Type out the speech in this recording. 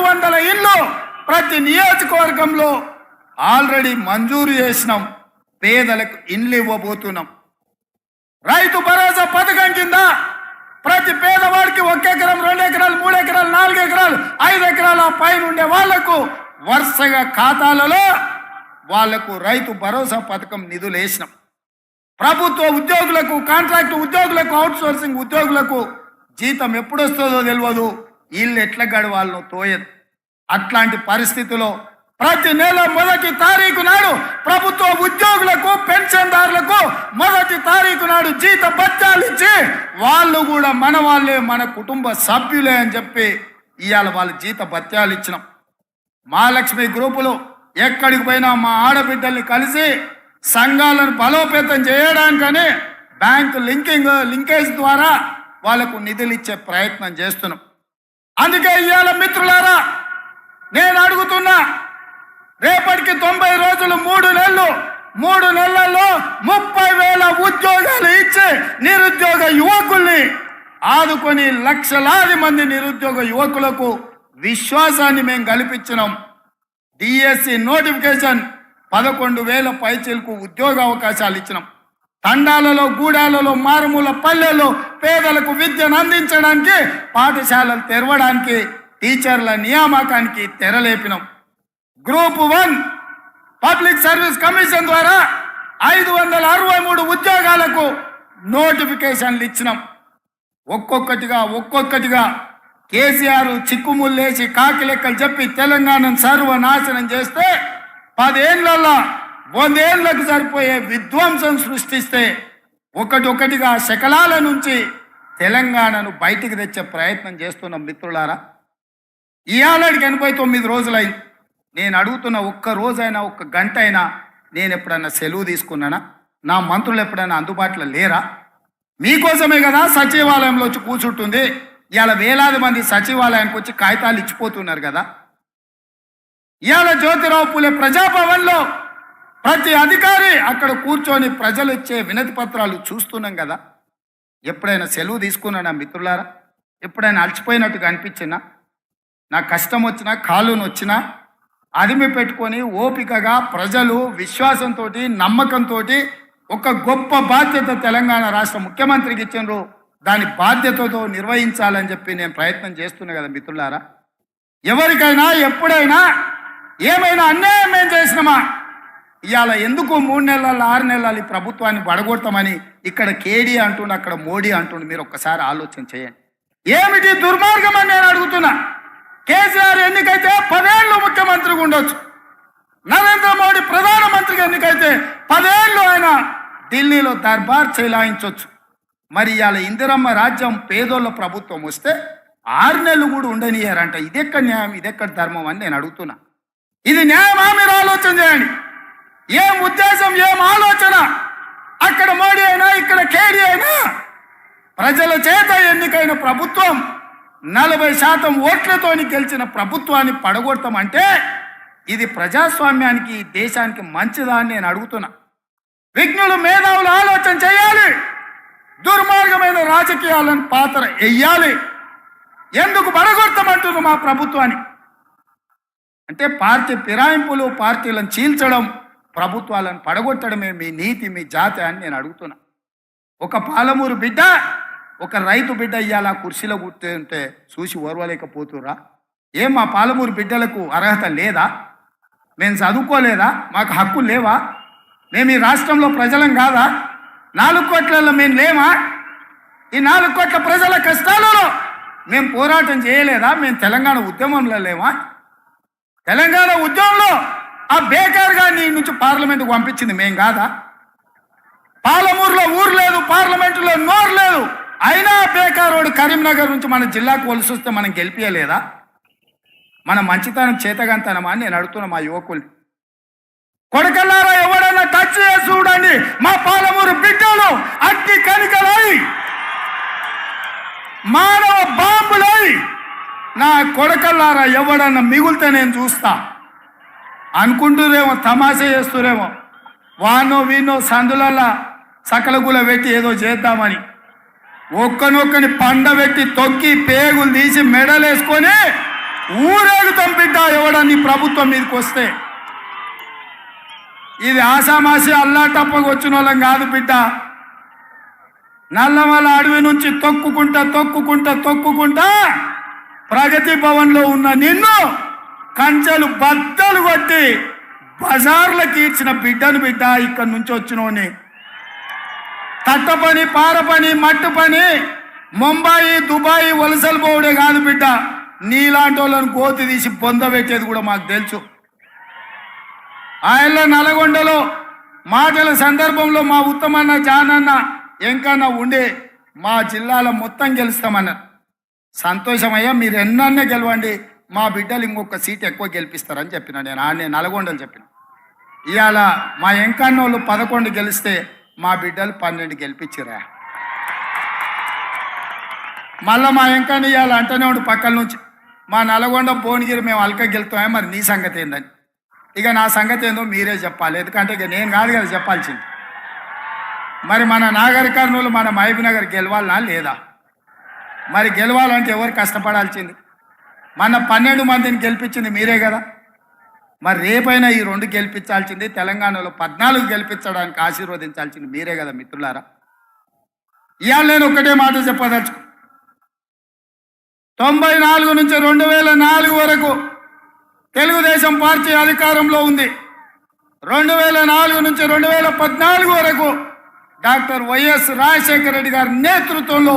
600 ఇళ్ళు ప్రతి నియోజకవర్గంలో ఆల్రెడీ మంజూరు చేసినాం. పేదలకు ఇండ్లు ఇవ్వబోతున్నాం. రైతు భరోసా పథకం కింద ప్రతి పేదవాడికి 1 ఎకరం, 2 ఎకరాలు, 3 ఎకరాలు, 4 ఎకరాలు, 5 ఎకరాల పైన ఉండే వాళ్లకు వరుసగా ఖాతాలలో వాళ్లకు రైతు భరోసా పథకం నిధులు వేసినాం. ప్రభుత్వ ఉద్యోగులకు, కాంట్రాక్ట్ ఉద్యోగులకు, అవుట్ సోర్సింగ్ ఉద్యోగులకు జీతం ఎప్పుడొస్తుందో తెలియదు, వీళ్ళు ఎట్లా గడవాళ్ళనో తోయదు. అట్లాంటి పరిస్థితిలో ప్రతి నెల 1వ తారీఖు నాడు ప్రభుత్వ ఉద్యోగులకు, పెన్షన్దారులకు 1వ తారీఖు నాడు జీత భత్యాలు ఇచ్చి వాళ్ళు కూడా మన వాళ్ళే, మన కుటుంబ సభ్యులే అని చెప్పి ఇవాళ వాళ్ళ జీత భత్యాలు ఇచ్చినాం. మహాలక్ష్మి గ్రూపులు ఎక్కడికి పోయినా మా ఆడబిడ్డల్ని కలిసి సంఘాలను బలోపేతం చేయడానికని బ్యాంకు లింకేజ్ ద్వారా వాళ్లకు నిధులు ఇచ్చే ప్రయత్నం చేస్తున్నాం. అందుకే ఇవాళ మిత్రులారా నేను అడుగుతున్నా, రేపటికి 90 రోజులు, 3 నెలలు, 3 నెలల్లో 30,000 ఉద్యోగాలు ఇచ్చి నిరుద్యోగ యువకుల్ని ఆదుకొని లక్షలాది మంది నిరుద్యోగ యువకులకు విశ్వాసాన్ని మేము కల్పించినాం. డిఎస్సి నోటిఫికేషన్ 11,000 పైచీలకు ఉద్యోగ అవకాశాలు ఇచ్చినాం. తండాలలో, గూడాలలో, మారుమూల పల్లెల్లో పేదలకు విద్యను అందించడానికి, పాఠశాలలు తెరవడానికి, టీచర్ల నియామకానికి తెరలేపినాం. గ్రూప్ 1 పబ్లిక్ సర్వీస్ కమిషన్ ద్వారా 563 ఉద్యోగాలకు నోటిఫికేషన్లు ఇచ్చినాం. ఒక్కొక్కటిగా కేసీఆర్ చిక్కుముళ్ళేసి కాకి లెక్కలు చెప్పి తెలంగాణను సర్వనాశనం చేస్తే 10 ఏళ్లలో 100 ఏళ్లకు సరిపోయే విధ్వంసం సృష్టిస్తే ఒకటిగా శకలాల నుంచి తెలంగాణను బయటికి తెచ్చే ప్రయత్నం చేస్తున్నాం. మిత్రులారా, ఇవాళకి 89 రోజులైంది. నేను అడుగుతున్న, ఒక్క రోజైనా, ఒక్క గంట అయినా నేను ఎప్పుడన్నా సెలవు తీసుకున్నానా? నా మంత్రులు ఎప్పుడైనా అందుబాటులో లేరా? మీకోసమే కదా సచివాలయంలో వచ్చి కూర్చుంటుంది. ఇవాళ వేలాది మంది సచివాలయానికి వచ్చి కాగితాలు ఇచ్చిపోతున్నారు కదా. ఇవాళ జ్యోతిరావు పూలే ప్రజాభవన్లో ప్రతి అధికారి అక్కడ కూర్చొని ప్రజలు ఇచ్చే వినతి పత్రాలు చూస్తున్నాం కదా. ఎప్పుడైనా సెలవు తీసుకున్నానా మిత్రులారా? ఎప్పుడైనా అలసిపోయినట్టుగా అనిపించినా, నా కష్టం వచ్చినా, కాలును వచ్చినా అదిమి పెట్టుకొని ఓపికగా ప్రజలు విశ్వాసంతో, నమ్మకంతో ఒక గొప్ప బాధ్యత తెలంగాణ రాష్ట్ర ముఖ్యమంత్రికి ఇచ్చినారు. దాని బాధ్యతతో నిర్వహించాలని చెప్పి నేను ప్రయత్నం చేస్తున్నా కదా మిత్రులారా. ఎవరికైనా ఎప్పుడైనా ఏమైనా అన్యాయం ఏం చేసినామా? ఇవాళ ఎందుకు 3 నెలలు, 6 నెలలు ఈ ప్రభుత్వాన్ని పడగొడతామని ఇక్కడ కేడీ అంటుండు, అక్కడ మోడీ అంటుండు. మీరు ఒక్కసారి ఆలోచన చేయండి. ఏమిటి దుర్మార్గం అని నేను అడుగుతున్నా. కేసీఆర్ ఎన్నికైతే 10 ఏళ్ళు ముఖ్యమంత్రిగా ఉండొచ్చు. నరేంద్ర మోడీ ప్రధానమంత్రిగా ఎన్నికైతే 10 ఏళ్ళు ఆయన ఢిల్లీలో దర్బార్ చెలాయించవచ్చు. మరి ఇవాళ ఇందిరమ్మ రాజ్యం, పేదోళ్ళ ప్రభుత్వం వస్తే 6 నెలలు కూడా ఉండనియారంట. ఇదెక్కడ న్యాయం, ఇదెక్కడ ధర్మం అని నేను అడుగుతున్నా. ఇది న్యాయమా? మీరు ఆలోచన చేయండి. ఏం ఉద్దేశం, ఏం ఆలోచన? అక్కడ మోడీ అయినా, ఇక్కడ కేడీ అయినా ప్రజల చేత ఎన్నికైన ప్రభుత్వం 40% ఓట్లతోని గెలిచిన ప్రభుత్వాన్ని పడగొడతామంటే ఇది ప్రజాస్వామ్యానికి, దేశానికి మంచిదా అని నేను అడుగుతున్నా. విజ్ఞులు, మేధావులు ఆలోచన చేయాలి. దుర్మార్గమైన రాజకీయాలను పాత్ర వెయ్యాలి. ఎందుకు పడగొడతామంటున్నారు మా ప్రభుత్వాన్ని? అంటే పార్టీ ఫిరాయింపులు, పార్టీలను చీల్చడం, ప్రభుత్వాలను పడగొట్టడమే మీ నీతి, మీ జాతి అని నేను అడుగుతున్నా. ఒక పాలమూరు బిడ్డ, ఒక రైతు బిడ్డ ఇవాళ కుర్చీలో కూర్చుంటే చూసి ఓర్వలేకపోతురా? ఏం మా పాలమూరు బిడ్డలకు అర్హత లేదా? మేము చదువుకోలేదా? మాకు హక్కులు లేవా? మేము ఈ రాష్ట్రంలో ప్రజలం కాదా? 4 కోట్లలో మేము లేమా? ఈ 4 కోట్ల ప్రజల కష్టాలలో మేము పోరాటం చేయలేదా? మేము తెలంగాణ ఉద్యమంలో లేమా? తెలంగాణ ఉద్యమంలో ఆ బేకార్ గారిని నుంచి పార్లమెంటుకు పంపించింది మేం కాదా? పాలమూరులో ఊరు లేదు, పార్లమెంటులో నోరు లేదు, అయినా బేకారోడు కరీంనగర్ నుంచి మన జిల్లాకు వలసి వస్తే మనం గెలిపియలేదా? మన మంచితనం, చేతగంతనమా అని నేను అడుగుతున్నా మా యువకుల్ని. కొడకల్లారా, ఎవడన్నా టచ్ చేసి చూడండి, మా పాలమూరు బిడ్డలు అట్టి కనికలై, మానవ బాంబులై, నా కొడకల్లారా ఎవడన్నా మిగులితే నేను చూస్తా అనుకుంటురేమో, తమాషా చేస్తురేమో. వానో వీనో సందులల్లా సకలగుల పెట్టి ఏదో చేద్దామని ఒక్కనొక్కని పండబెట్టి తొక్కి పేగులు తీసి మెడలేసుకొని ఊరేగుతాం బిడ్డ ఎవడని ప్రభుత్వం మీదకి వస్తే. ఇది ఆసామాసి అల్లాటప్పకు వచ్చిన వాళ్ళం కాదు బిడ్డ. నల్లమల అడవి నుంచి తొక్కుకుంటా ప్రగతి భవన్లో ఉన్న నిన్ను కంచెలు బద్దలు కొట్టి బజార్లకు ఈడ్చిన బిడ్డను బిడ్డ. ఇక్కడి నుంచి వచ్చినోని తట్ట పని, పార పని, మట్టు పని, ముంబాయి, దుబాయ్ వలసలు పోవడే కాదు బిడ్డ. నీలాంటి వాళ్ళని గోతి తీసి పొందబెట్టేది కూడా మాకు తెలుసు. ఆయన నల్గొండలో మాటల సందర్భంలో మా ఉత్తమన్న, జానన్న, ఎంకన్నా ఉండి మా జిల్లాలో మొత్తం గెలుస్తామన్నారు. సంతోషమయ్యా, మీరు ఎన్నన్నా గెలవండి, మా బిడ్డలు ఇంకొక సీట్ ఎక్కువ గెలిపిస్తారని చెప్పిన. నేను నల్గొండలు చెప్పిన. ఇవాళ మా ఎంకన్న వాళ్ళు 11 గెలిస్తే మా బిడ్డలు 12 గెలిపించిరా. మళ్ళీ మా ఎంకన్న ఇవాళ అంటనే ఉండి పక్కల నుంచి, మా నల్గొండ భువనగిరి మేము అల్క గెలుతామే, మరి నీ సంగతి ఏందని. ఇక నా సంగతి ఏందో మీరే చెప్పాలి, ఎందుకంటే ఇక నేను కాదు కదా చెప్పాల్సింది. మరి మన నాగర్ కర్నూలు, మన మహబూబ్నగర్ గెలవాలనా లేదా? మరి గెలవాలంటే ఎవరు కష్టపడాల్సింది? మన 12 మందిని గెలిపించింది మీరే కదా. మరి రేపైనా ఈ 2 గెలిపించాల్సింది, తెలంగాణలో 14 గెలిపించడానికి ఆశీర్వదించాల్సింది మీరే కదా మిత్రులారా. ఇవాళ నేను ఒకటే మాట చెప్పదలుచు. 94 నుంచి 2004 వరకు తెలుగుదేశం పార్టీ అధికారంలో ఉంది. 2004 నుంచి 2014 వరకు డాక్టర్ వైఎస్ రాజశేఖర రెడ్డి గారి నేతృత్వంలో